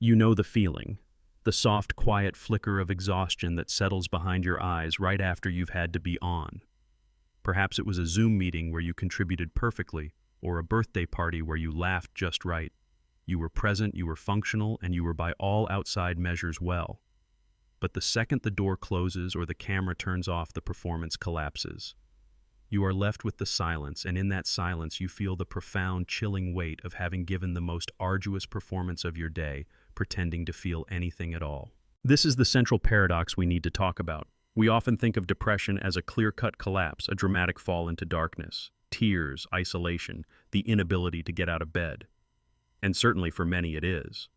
You know the feeling, the soft, quiet flicker of exhaustion that settles behind your eyes right after you've had to be on. Perhaps it was a Zoom meeting where you contributed perfectly, or a birthday party where you laughed just right. You were present, you were functional, and you were by all outside measures well. But the second the door closes or the camera turns off, the performance collapses. You are left with the silence, and in that silence you feel the profound, chilling weight of having given the most arduous performance of your day, pretending to feel anything at all. This is the central paradox we need to talk about. We often think of depression as a clear-cut collapse, a dramatic fall into darkness, tears, isolation, the inability to get out of bed. And certainly for many it is.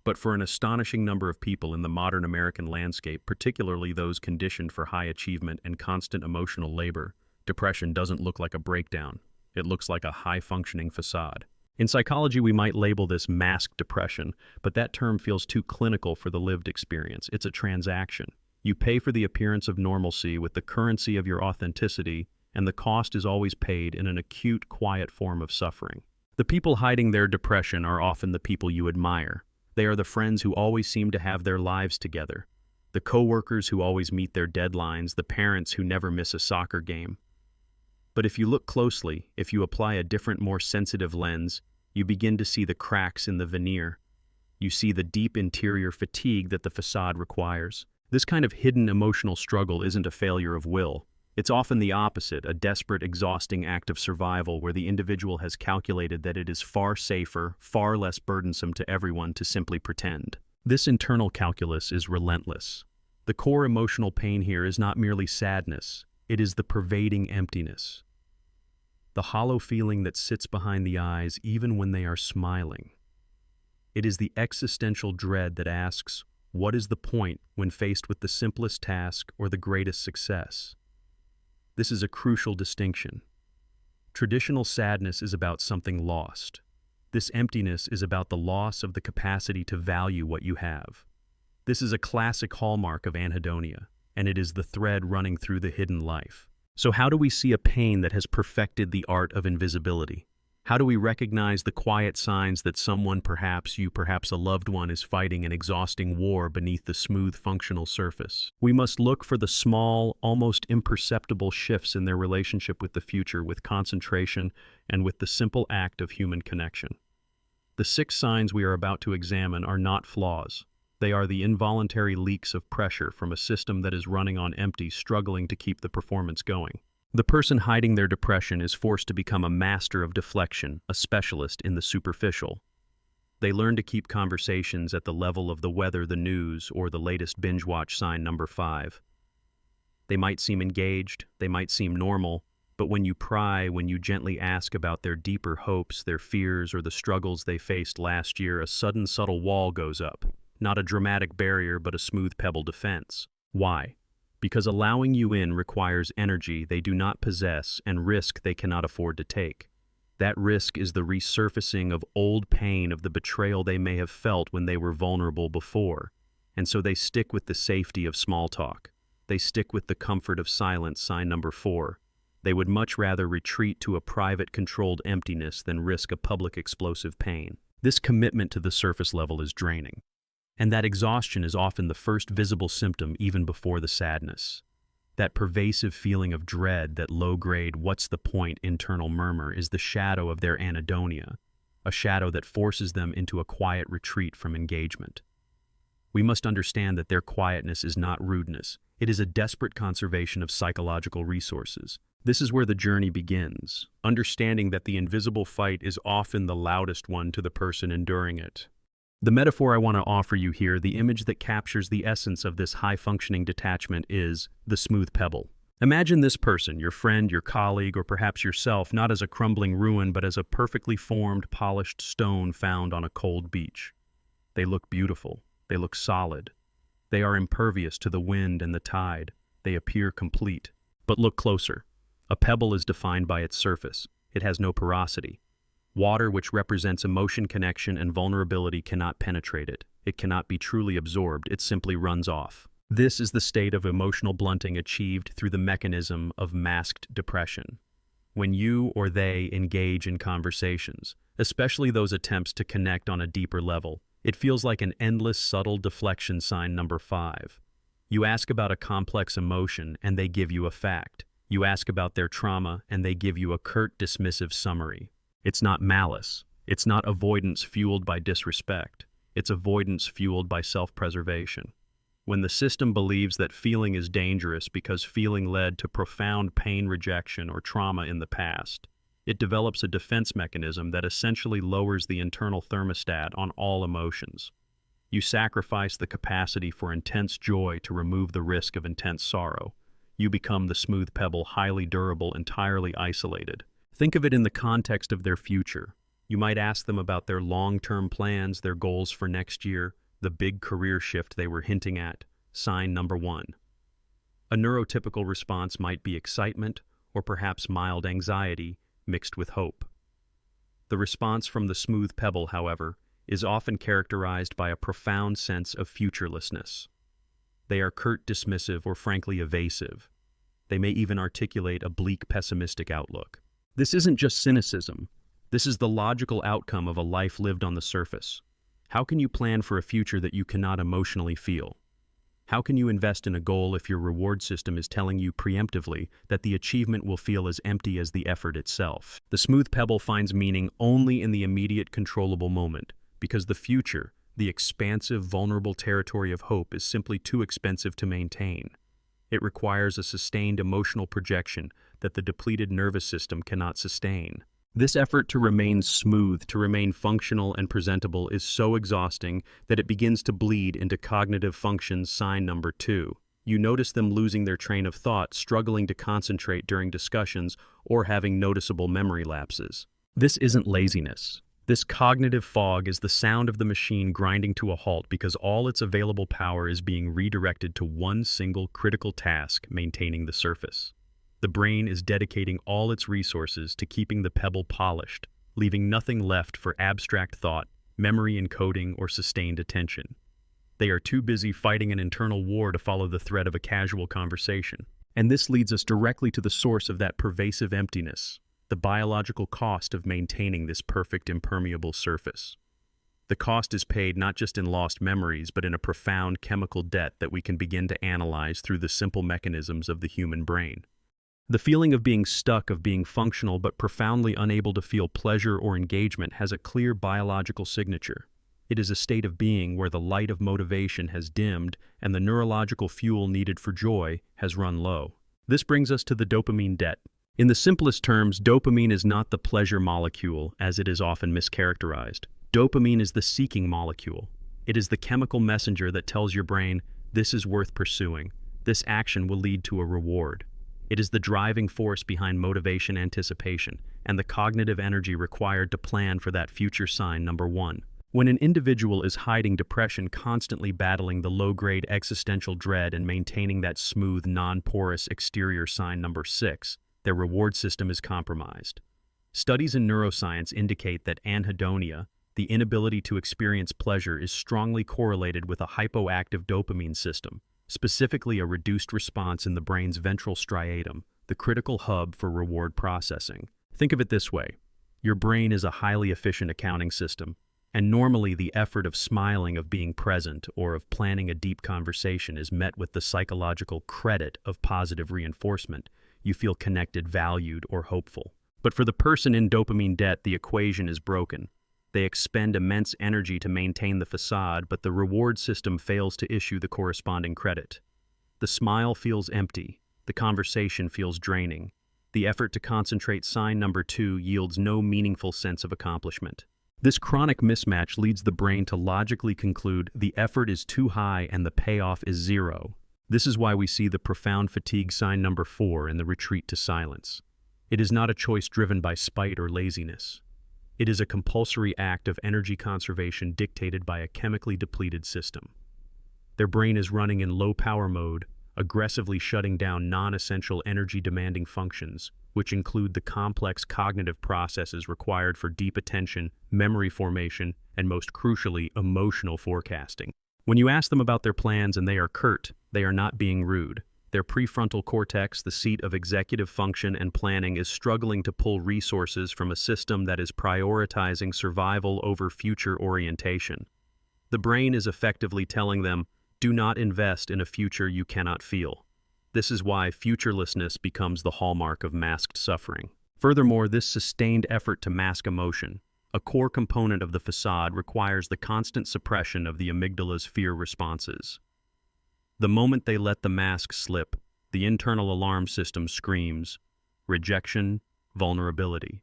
But for an astonishing number of people in the modern American landscape, particularly those conditioned for high achievement and constant emotional labor, depression doesn't look like a breakdown. It looks like a high-functioning facade. In psychology, we might label this masked depression, but that term feels too clinical for the lived experience. It's a transaction. You pay for the appearance of normalcy with the currency of your authenticity, and the cost is always paid in an acute, quiet form of suffering. The people hiding their depression are often the people you admire. They are the friends who always seem to have their lives together, the coworkers who always meet their deadlines, the parents who never miss a soccer game. But if you look closely, if you apply a different, more sensitive lens, you begin to see the cracks in the veneer. You see the deep interior fatigue that the facade requires. This kind of hidden emotional struggle isn't a failure of will. It's often the opposite, a desperate, exhausting act of survival where the individual has calculated that it is far safer, far less burdensome to everyone to simply pretend. This internal calculus is relentless. The core emotional pain here is not merely sadness. It is the pervading emptiness. The hollow feeling that sits behind the eyes even when they are smiling. It is the existential dread that asks, what is the point when faced with the simplest task or the greatest success? This is a crucial distinction. Traditional sadness is about something lost. This emptiness is about the loss of the capacity to value what you have. This is a classic hallmark of Anhedonia, and it is the thread running through the hidden life. So how do we see a pain that has perfected the art of invisibility? How do we recognize the quiet signs that someone, perhaps you, perhaps a loved one, is fighting an exhausting war beneath the smooth, functional surface? We must look for the small, almost imperceptible shifts in their relationship with the future, with concentration, and with the simple act of human connection. The 6 signs we are about to examine are not flaws. They are the involuntary leaks of pressure from a system that is running on empty, struggling to keep the performance going. The person hiding their depression is forced to become a master of deflection, a specialist in the superficial. They learn to keep conversations at the level of the weather, the news, or the latest binge watch sign number 5. They might seem engaged, they might seem normal, but when you pry, when you gently ask about their deeper hopes, their fears, or the struggles they faced last year, a sudden subtle wall goes up. Not a dramatic barrier, but a smooth pebble defense. Why? Because allowing you in requires energy they do not possess and risk they cannot afford to take. That risk is the resurfacing of old pain, of the betrayal they may have felt when they were vulnerable before. And so they stick with the safety of small talk. They stick with the comfort of silence, sign number 4. They would much rather retreat to a private, controlled emptiness than risk a public explosive pain. This commitment to the surface level is draining. And that exhaustion is often the first visible symptom even before the sadness. That pervasive feeling of dread, that low-grade what's the point internal murmur is the shadow of their anhedonia, a shadow that forces them into a quiet retreat from engagement. We must understand that their quietness is not rudeness. It is a desperate conservation of psychological resources. This is where the journey begins, understanding that the invisible fight is often the loudest one to the person enduring it. The metaphor I want to offer you here, the image that captures the essence of this high-functioning detachment, is the smooth pebble. Imagine this person, your friend, your colleague, or perhaps yourself, not as a crumbling ruin, but as a perfectly formed, polished stone found on a cold beach. They look beautiful. They look solid. They are impervious to the wind and the tide. They appear complete. But look closer. A pebble is defined by its surface. It has no porosity. Water, which represents emotion, connection, and vulnerability, cannot penetrate it. It cannot be truly absorbed. It simply runs off. This is the state of emotional blunting achieved through the mechanism of masked depression. When you or they engage in conversations, especially those attempts to connect on a deeper level, It feels like an endless, subtle deflection. Sign number 5. You ask about a complex emotion, and they give you a fact. You ask about their trauma, and they give you a curt, dismissive summary. It's not malice. It's not avoidance fueled by disrespect. It's avoidance fueled by self-preservation. When the system believes that feeling is dangerous because feeling led to profound pain, rejection, or trauma in the past, it develops a defense mechanism that essentially lowers the internal thermostat on all emotions. You sacrifice the capacity for intense joy to remove the risk of intense sorrow. You become the smooth pebble, highly durable, entirely isolated. Think of it in the context of their future. You might ask them about their long-term plans, their goals for next year, the big career shift they were hinting at. Sign number 1. A neurotypical response might be excitement or perhaps mild anxiety mixed with hope. The response from the smooth pebble, however, is often characterized by a profound sense of futurelessness. They are curt, dismissive, or frankly evasive. They may even articulate a bleak, pessimistic outlook. This isn't just cynicism. This is the logical outcome of a life lived on the surface. How can you plan for a future that you cannot emotionally feel? How can you invest in a goal if your reward system is telling you preemptively that the achievement will feel as empty as the effort itself? The smooth pebble finds meaning only in the immediate, controllable moment, because the future, the expansive, vulnerable territory of hope, is simply too expensive to maintain. It requires a sustained emotional projection that the depleted nervous system cannot sustain. This effort to remain smooth, to remain functional and presentable, is so exhausting that it begins to bleed into cognitive functions. Sign number 2. You notice them losing their train of thought, struggling to concentrate during discussions, or having noticeable memory lapses. This isn't laziness. This cognitive fog is the sound of the machine grinding to a halt because all its available power is being redirected to one single critical task: maintaining the surface. The brain is dedicating all its resources to keeping the pebble polished, leaving nothing left for abstract thought, memory encoding, or sustained attention. They are too busy fighting an internal war to follow the thread of a casual conversation. And this leads us directly to the source of that pervasive emptiness, the biological cost of maintaining this perfect, impermeable surface. The cost is paid not just in lost memories, but in a profound chemical debt that we can begin to analyze through the simple mechanisms of the human brain. The feeling of being stuck, of being functional but profoundly unable to feel pleasure or engagement, has a clear biological signature. It is a state of being where the light of motivation has dimmed and the neurological fuel needed for joy has run low. This brings us to the dopamine debt. In the simplest terms, dopamine is not the pleasure molecule, as it is often mischaracterized. Dopamine is the seeking molecule. It is the chemical messenger that tells your brain, this is worth pursuing. This action will lead to a reward. It is the driving force behind motivation, anticipation, and the cognitive energy required to plan for that future. Sign number 1. When an individual is hiding depression, constantly battling the low-grade existential dread and maintaining that smooth, non-porous exterior. Sign number 6. Their reward system is compromised. Studies in neuroscience indicate that anhedonia, the inability to experience pleasure, is strongly correlated with a hypoactive dopamine system, specifically a reduced response in the brain's ventral striatum, the critical hub for reward processing. Think of it this way. Your brain is a highly efficient accounting system, and normally the effort of smiling, of being present, or of planning a deep conversation is met with the psychological credit of positive reinforcement. You feel connected, valued, or hopeful. But for the person in dopamine debt, the equation is broken. They expend immense energy to maintain the facade, but the reward system fails to issue the corresponding credit. The smile feels empty. The conversation feels draining. The effort to concentrate. Sign number 2 yields no meaningful sense of accomplishment. This chronic mismatch leads the brain to logically conclude the effort is too high and the payoff is zero. This is why we see the profound fatigue. Sign number 4 in the retreat to silence. It is not a choice driven by spite or laziness. It is a compulsory act of energy conservation dictated by a chemically depleted system. Their brain is running in low-power mode, aggressively shutting down non-essential energy-demanding functions, which include the complex cognitive processes required for deep attention, memory formation, and most crucially, emotional forecasting. When you ask them about their plans and they are curt, they are not being rude. Their prefrontal cortex, the seat of executive function and planning, is struggling to pull resources from a system that is prioritizing survival over future orientation. The brain is effectively telling them, do not invest in a future you cannot feel. This is why futurelessness becomes the hallmark of masked suffering. Furthermore, this sustained effort to mask emotion, a core component of the facade, requires the constant suppression of the amygdala's fear responses. The moment they let the mask slip, the internal alarm system screams, rejection, vulnerability.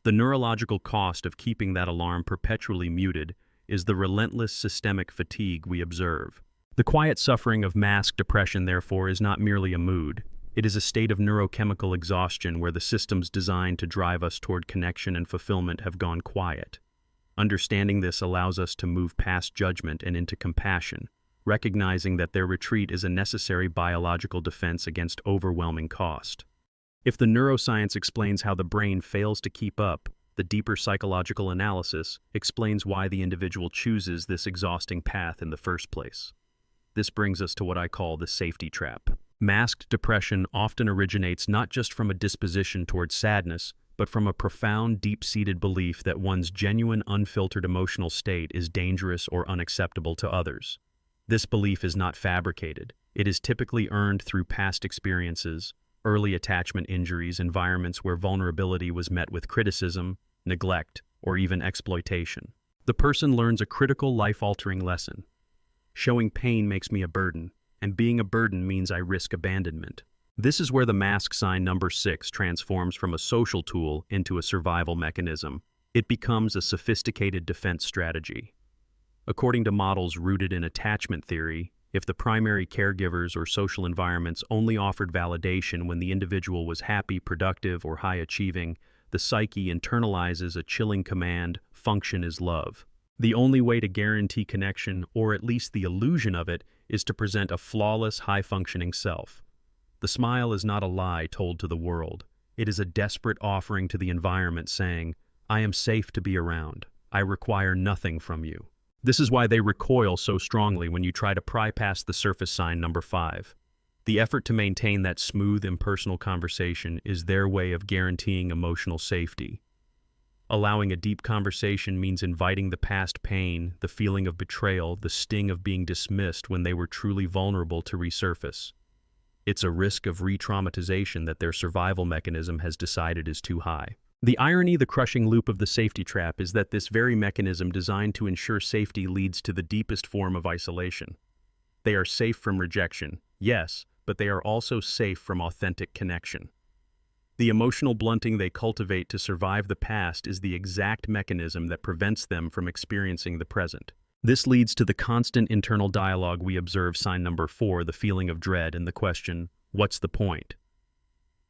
The neurological cost of keeping that alarm perpetually muted is the relentless systemic fatigue we observe. The quiet suffering of masked depression, therefore, is not merely a mood. It is a state of neurochemical exhaustion where the systems designed to drive us toward connection and fulfillment have gone quiet. Understanding this allows us to move past judgment and into compassion, recognizing that their retreat is a necessary biological defense against overwhelming cost. If the neuroscience explains how the brain fails to keep up, the deeper psychological analysis explains why the individual chooses this exhausting path in the first place. This brings us to what I call the safety trap. Masked depression often originates not just from a disposition toward sadness, but from a profound, deep-seated belief that one's genuine, unfiltered emotional state is dangerous or unacceptable to others. This belief is not fabricated. It is typically earned through past experiences, early attachment injuries, environments where vulnerability was met with criticism, neglect, or even exploitation. The person learns a critical, life-altering lesson. Showing pain makes me a burden, and being a burden means I risk abandonment. This is where the mask sign number 6 transforms from a social tool into a survival mechanism. It becomes a sophisticated defense strategy. According to models rooted in attachment theory, if the primary caregivers or social environments only offered validation when the individual was happy, productive, or high-achieving, the psyche internalizes a chilling command: function is love. The only way to guarantee connection, or at least the illusion of it, is to present a flawless, high-functioning self. The smile is not a lie told to the world. It is a desperate offering to the environment saying, I am safe to be around. I require nothing from you. This is why they recoil so strongly when you try to pry past the surface sign number 5. The effort to maintain that smooth, impersonal conversation is their way of guaranteeing emotional safety. Allowing a deep conversation means inviting the past pain, the feeling of betrayal, the sting of being dismissed when they were truly vulnerable to resurface. It's a risk of re-traumatization that their survival mechanism has decided is too high. The irony, the crushing loop of the safety trap, is that this very mechanism designed to ensure safety leads to the deepest form of isolation. They are safe from rejection, yes, but they are also safe from authentic connection. The emotional blunting they cultivate to survive the past is the exact mechanism that prevents them from experiencing the present. This leads to the constant internal dialogue we observe, sign number 4, the feeling of dread and the question, what's the point?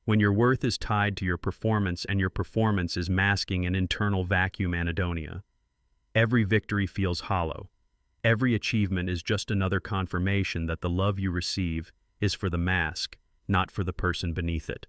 When your worth is tied to your performance and your performance is masking an internal vacuum, Anhedonia, every victory feels hollow. Every achievement is just another confirmation that the love you receive is for the mask, not for the person beneath it.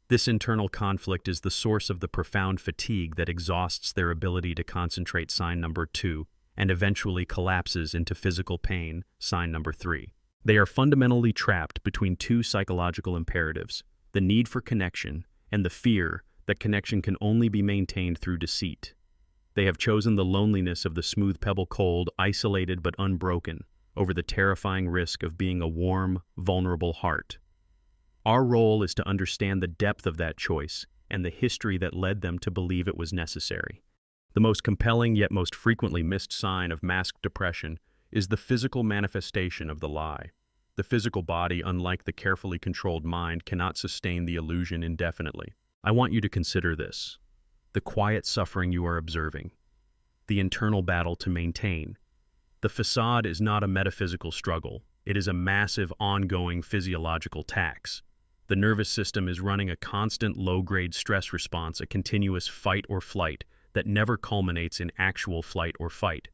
This internal conflict is the source of the profound fatigue that exhausts their ability to concentrate, sign number 2, and eventually collapses into physical pain, sign number 3. They are fundamentally trapped between two psychological imperatives: the need for connection and the fear that connection can only be maintained through deceit. They have chosen the loneliness of the smooth pebble, cold, isolated but unbroken, over the terrifying risk of being a warm, vulnerable heart. Our role is to understand the depth of that choice and the history that led them to believe it was necessary. The most compelling yet most frequently missed sign of masked depression is the physical manifestation of the lie. The physical body, unlike the carefully controlled mind, cannot sustain the illusion indefinitely. I want you to consider this: the quiet suffering you are observing, the internal battle to maintain. The facade is not a metaphysical struggle. It is a massive, ongoing physiological tax. The nervous system is running a constant low-grade stress response, a continuous fight or flight that never culminates in actual flight or fight.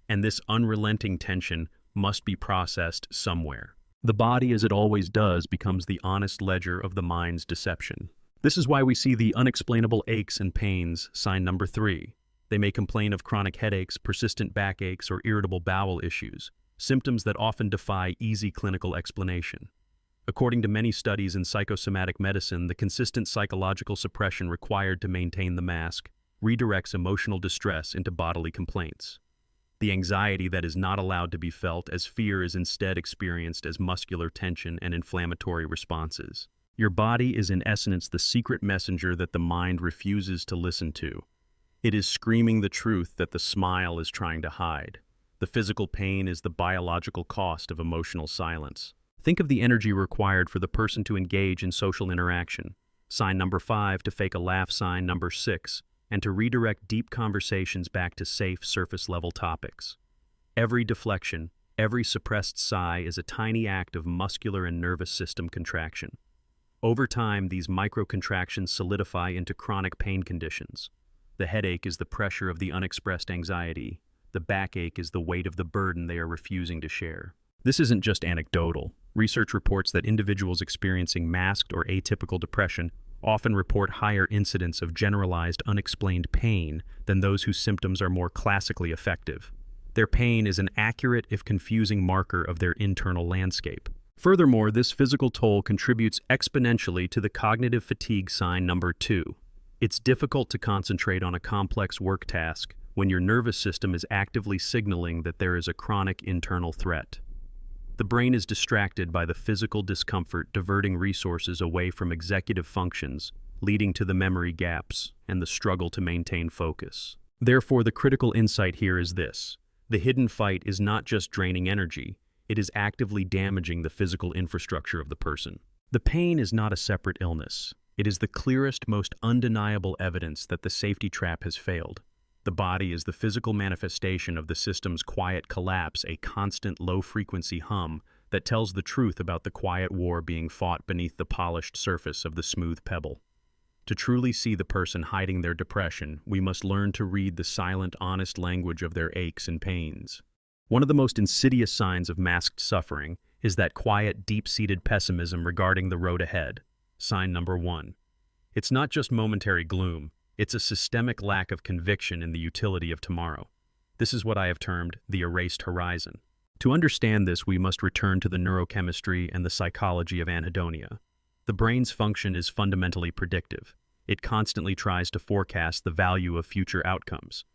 And this unrelenting tension must be processed somewhere. The body, as it always does, becomes the honest ledger of the mind's deception. This is why we see the unexplainable aches and pains, sign number 3. They may complain of chronic headaches, persistent backaches, or irritable bowel issues, symptoms that often defy easy clinical explanation. According to many studies in psychosomatic medicine, the consistent psychological suppression required to maintain the mask redirects emotional distress into bodily complaints. the anxiety that is not allowed to be felt, as fear is instead experienced as muscular tension and inflammatory responses. Your body is in essence the secret messenger that the mind refuses to listen to. It is screaming the truth that the smile is trying to hide. The physical pain is the biological cost of emotional silence. Think of the energy required for the person to engage in social interaction. Sign number 5 to fake a laugh, sign number 6, and to redirect deep conversations back to safe, surface-level topics. Every deflection, every suppressed sigh is a tiny act of muscular and nervous system contraction. Over time, these microcontractions solidify into chronic pain conditions. The headache is the pressure of the unexpressed anxiety. The backache is the weight of the burden they are refusing to share. This isn't just anecdotal. Research reports that individuals experiencing masked or atypical depression often report higher incidence of generalized unexplained pain than those whose symptoms are more classically effective. Their pain is an accurate, if confusing, marker of their internal landscape. Furthermore, this physical toll contributes exponentially to the cognitive fatigue, sign number 2. It's difficult to concentrate on a complex work task when your nervous system is actively signaling that there is a chronic internal threat. The brain is distracted by the physical discomfort, diverting resources away from executive functions, leading to the memory gaps and the struggle to maintain focus. Therefore, the critical insight here is this: the hidden fight is not just draining energy, it is actively damaging the physical infrastructure of the person. The pain is not a separate illness. It is the clearest, most undeniable evidence that the safety trap has failed. The body is the physical manifestation of the system's quiet collapse, a constant low-frequency hum that tells the truth about the quiet war being fought beneath the polished surface of the smooth pebble. To truly see the person hiding their depression, we must learn to read the silent, honest language of their aches and pains. One of the most insidious signs of masked suffering is that quiet, deep-seated pessimism regarding the road ahead. Sign number 1. It's not just momentary gloom. It's a systemic lack of conviction in the utility of tomorrow. This is what I have termed the erased horizon. To understand this, we must return to the neurochemistry and the psychology of anhedonia. The brain's function is fundamentally predictive. It constantly tries to forecast the value of future outcomes.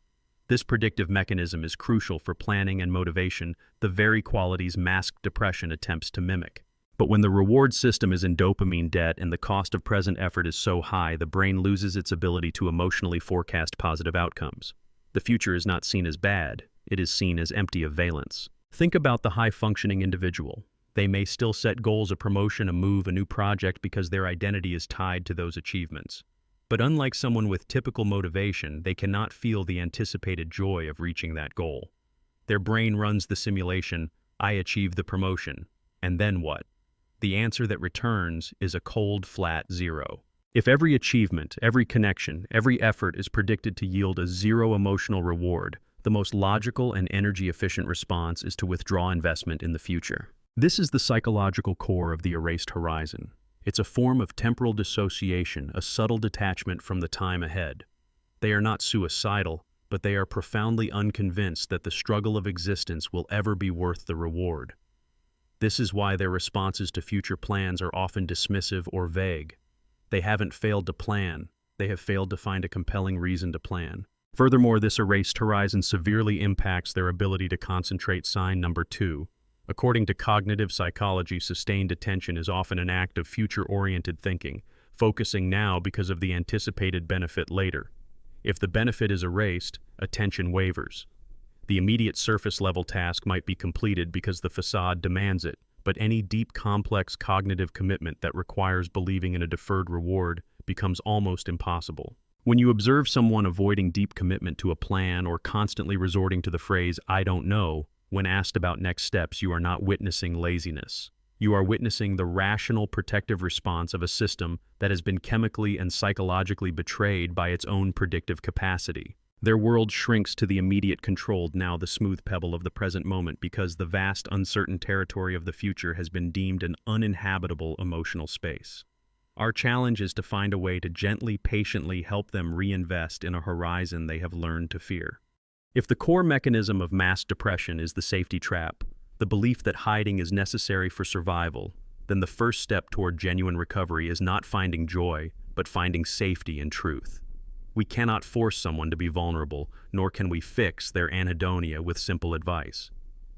This predictive mechanism is crucial for planning and motivation, the very qualities masked depression attempts to mimic. But when the reward system is in dopamine debt and the cost of present effort is so high, the brain loses its ability to emotionally forecast positive outcomes. The future is not seen as bad, it is seen as empty of valence. Think about the high-functioning individual. They may still set goals, a promotion, a move, a new project, because their identity is tied to those achievements. But unlike someone with typical motivation, they cannot feel the anticipated joy of reaching that goal. Their brain runs the simulation, I achieved the promotion, and then what? The answer that returns is a cold, flat zero. If every achievement, every connection, every effort is predicted to yield a zero emotional reward, the most logical and energy-efficient response is to withdraw investment in the future. This is the psychological core of the erased horizon. It's a form of temporal dissociation, a subtle detachment from the time ahead. They are not suicidal, but they are profoundly unconvinced that the struggle of existence will ever be worth the reward. This is why their responses to future plans are often dismissive or vague. They haven't failed to plan, they have failed to find a compelling reason to plan. Furthermore, this erased horizon severely impacts their ability to concentrate, sign number 2. According to cognitive psychology, sustained attention is often an act of future-oriented thinking, focusing now because of the anticipated benefit later. If the benefit is erased, attention wavers. The immediate surface-level task might be completed because the facade demands it, but any deep, complex cognitive commitment that requires believing in a deferred reward becomes almost impossible. When you observe someone avoiding deep commitment to a plan or constantly resorting to the phrase, I don't know, when asked about next steps, you are not witnessing laziness. You are witnessing the rational, protective response of a system that has been chemically and psychologically betrayed by its own predictive capacity. Their world shrinks to the immediate controlled, now the smooth pebble of the present moment, because the vast, uncertain territory of the future has been deemed an uninhabitable emotional space. Our challenge is to find a way to gently, patiently help them reinvest in a horizon they have learned to fear. If the core mechanism of mass depression is the safety trap, the belief that hiding is necessary for survival, then the first step toward genuine recovery is not finding joy, but finding safety in truth. We cannot force someone to be vulnerable, nor can we fix their anhedonia with simple advice.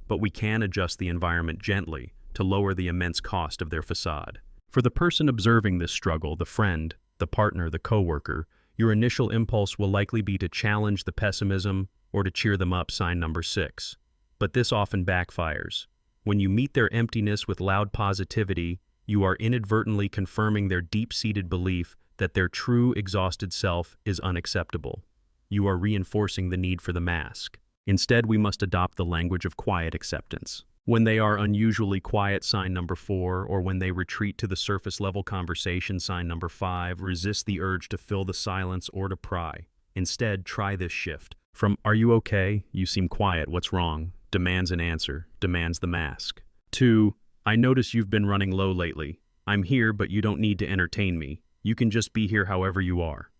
But we can adjust the environment gently to lower the immense cost of their facade. For the person observing this struggle, the friend, the partner, the coworker, your initial impulse will likely be to challenge the pessimism or to cheer them up, sign number 6. But this often backfires. When you meet their emptiness with loud positivity, you are inadvertently confirming their deep-seated belief that their true exhausted self is unacceptable. You are reinforcing the need for the mask. Instead, we must adopt the language of quiet acceptance. When they are unusually quiet, sign number 4, or when they retreat to the surface-level conversation, sign number 5, resist the urge to fill the silence or to pry. Instead, try this shift. From, "Are you okay? You seem quiet. What's wrong?" demands an answer, demands the mask. 2, "I notice you've been running low lately. I'm here, but you don't need to entertain me. You can just be here however you are."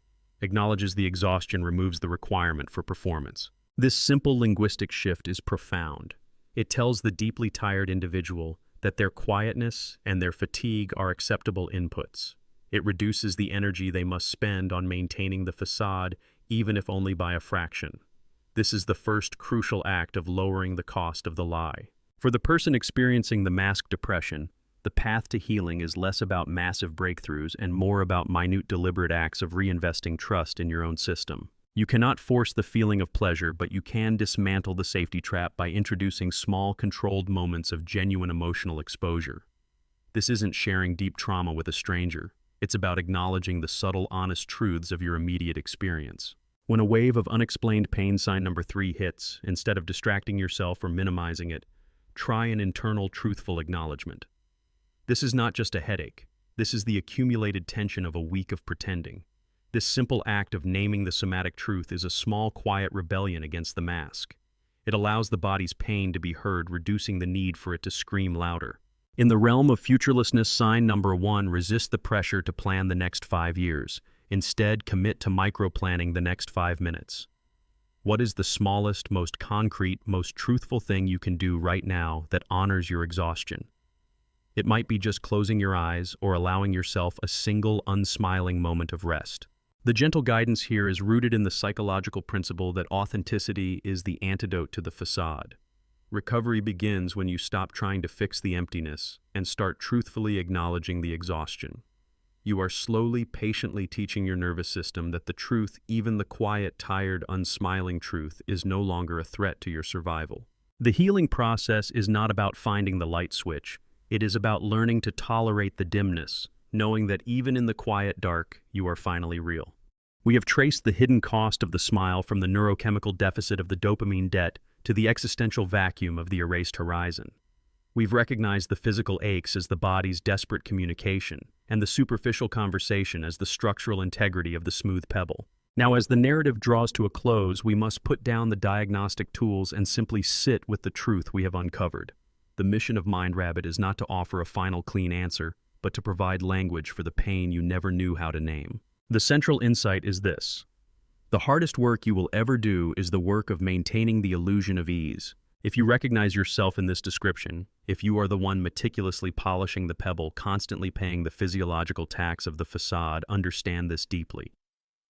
Acknowledges the exhaustion, removes the requirement for performance. This simple linguistic shift is profound. It tells the deeply tired individual that their quietness and their fatigue are acceptable inputs. It reduces the energy they must spend on maintaining the facade, even if only by a fraction. This is the first crucial act of lowering the cost of the lie. For the person experiencing the mask depression, the path to healing is less about massive breakthroughs and more about minute, deliberate acts of reinvesting trust in your own system. You cannot force the feeling of pleasure, but you can dismantle the safety trap by introducing small, controlled moments of genuine emotional exposure. This isn't sharing deep trauma with a stranger. It's about acknowledging the subtle, honest truths of your immediate experience. When a wave of unexplained pain, sign number 3, hits, instead of distracting yourself or minimizing it, try an internal, truthful acknowledgement. This is not just a headache. This is the accumulated tension of a week of pretending. This simple act of naming the somatic truth is a small, quiet rebellion against the mask. It allows the body's pain to be heard, reducing the need for it to scream louder. In the realm of futurelessness, sign number 1, resist the pressure to plan the next 5 years. Instead, commit to micro-planning the next 5 minutes. What is the smallest, most concrete, most truthful thing you can do right now that honors your exhaustion? It might be just closing your eyes or allowing yourself a single, unsmiling moment of rest. The gentle guidance here is rooted in the psychological principle that authenticity is the antidote to the facade. Recovery begins when you stop trying to fix the emptiness and start truthfully acknowledging the exhaustion. You are slowly, patiently teaching your nervous system that the truth, even the quiet, tired, unsmiling truth, is no longer a threat to your survival. The healing process is not about finding the light switch. It is about learning to tolerate the dimness, knowing that even in the quiet dark, you are finally real. We have traced the hidden cost of the smile from the neurochemical deficit of the dopamine debt to the existential vacuum of the erased horizon. We've recognized the physical aches as the body's desperate communication, and the superficial conversation as the structural integrity of the smooth pebble. Now, as the narrative draws to a close, we must put down the diagnostic tools and simply sit with the truth we have uncovered. The mission of MindRabbit is not to offer a final clean answer, but to provide language for the pain you never knew how to name. The central insight is this: the hardest work you will ever do is the work of maintaining the illusion of ease. If you recognize yourself in this description, if you are the one meticulously polishing the pebble, constantly paying the physiological tax of the facade, understand this deeply.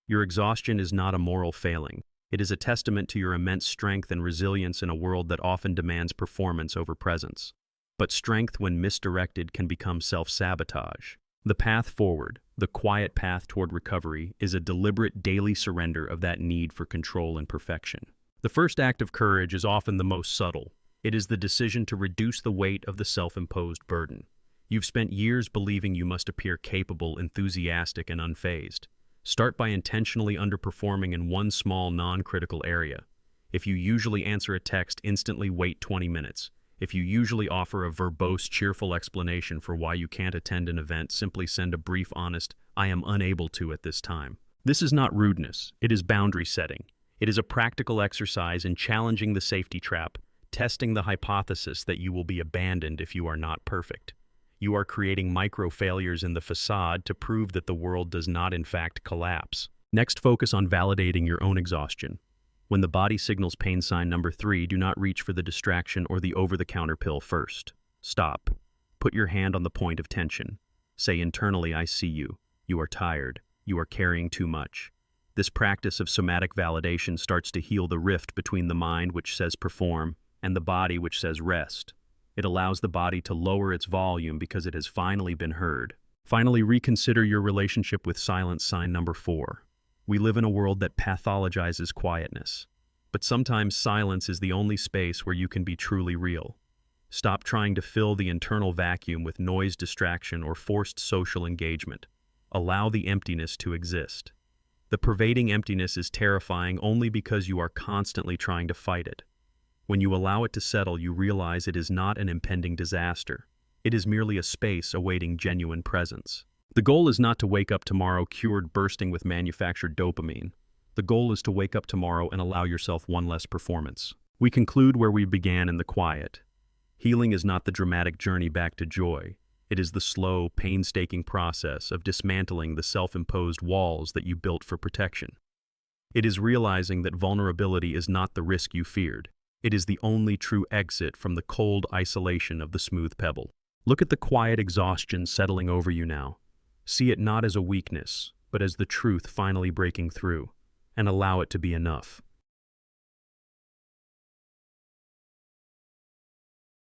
Your exhaustion is not a moral failing. It is a testament to your immense strength and resilience in a world that often demands performance over presence. But strength, when misdirected, can become self-sabotage. The path forward, the quiet path toward recovery, is a deliberate daily surrender of that need for control and perfection. The first act of courage is often the most subtle. It is the decision to reduce the weight of the self-imposed burden. You've spent years believing you must appear capable, enthusiastic, and unfazed. Start by intentionally underperforming in one small, non-critical area. If you usually answer a text, instantly wait 20 minutes. If you usually offer a verbose, cheerful explanation for why you can't attend an event, simply send a brief, honest, "I am unable to at this time." This is not rudeness. It is boundary setting. It is a practical exercise in challenging the safety trap, testing the hypothesis that you will be abandoned if you are not perfect. You are creating micro-failures in the facade to prove that the world does not in fact collapse. Next, focus on validating your own exhaustion. When the body signals pain, sign number 3, do not reach for the distraction or the over-the-counter pill first. Stop. Put your hand on the point of tension. Say internally, "I see you. You are tired. You are carrying too much." This practice of somatic validation starts to heal the rift between the mind, which says perform, and the body, which says rest. It allows the body to lower its volume because it has finally been heard. Finally, reconsider your relationship with silence. Sign number 4. We live in a world that pathologizes quietness. But sometimes silence is the only space where you can be truly real. Stop trying to fill the internal vacuum with noise, distraction, or forced social engagement. Allow the emptiness to exist. The pervading emptiness is terrifying only because you are constantly trying to fight it. When you allow it to settle, you realize it is not an impending disaster. It is merely a space awaiting genuine presence. The goal is not to wake up tomorrow cured, bursting with manufactured dopamine. The goal is to wake up tomorrow and allow yourself one less performance. We conclude where we began, in the quiet. Healing is not the dramatic journey back to joy. It is the slow, painstaking process of dismantling the self-imposed walls that you built for protection. It is realizing that vulnerability is not the risk you feared. It is the only true exit from the cold isolation of the smooth pebble. Look at the quiet exhaustion settling over you now. See it not as a weakness, but as the truth finally breaking through, and allow it to be enough.